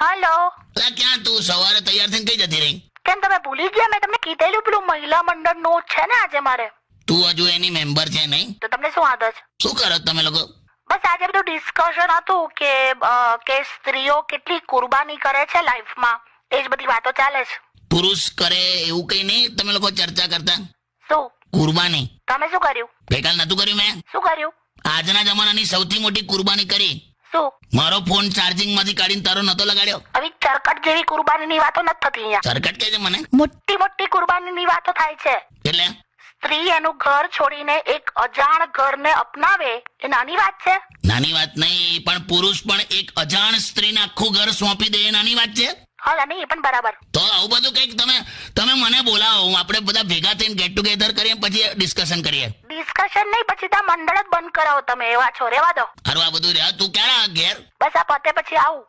Hello. ક્યાં તું સવારે તૈયાર થઈને કઈ જતી રહી? કેમ તમે ભૂલી ગયા? મેં તમને કીધેલું પેલું મહિલા મંડળનું છે ને આજે મારે. તું હજુ એની મેમ્બર છે નહીં? તો તમને શું આદત છે? શું કરો તમે લોકો? બસ આજે બધું ડિસ્કશન હતું કે સ્ત્રીઓ કેટલી કુરબાની કરે છે લાઈફમાં, એ જ બધી વાતો ચાલે છે. પુરુષ કરે એવું કઈ નહીં? તમે લોકો ચર્ચા કરતા શું કુરબાની? તમે શું કર્યું? ગઈકાલ નતું કર્યું મેં? શું કર્યું? આજના જમાનાની સૌથી મોટી કુરબાની કરી. શું? મારો ફોન ચાર્જિંગ માંથી કાઢીને તારો નતો લગાડ્યો. આવી ચરકટ જેવી કુરબાનીની વાતો નથી થતી અહીંયા. સરકટ કે છે મને? મોટી મોટી કુરબાનીની વાતો થાય છે. એટલે સ્ત્રી એનું ઘર છોડીને એક અજાણ ઘરને અપનાવે એ નાની વાત છે? નાની વાત નહીં, પણ પુરુષ પણ એક અજાણ સ્ત્રીને આખું ઘર સોંપી દે એ નાની વાત છે? હા નહીં, એ પણ બરાબર. તો આવું બધું કઈક તમે મને બોલાવો, આપણે બધા ભેગા થઈને ગેટ ટુગેધર કરીએ, પછી ડિસ્કશન કરીએ. ડિસ્કશન નહીં, પછી ત્યાં મંડળ જ બંધ કરાવો તમે. એવા છો, રેવા દો. હારું, આ બધું રહ્યા. તું ક્યારે ઘેર? બસ આ પતે પછી આવું.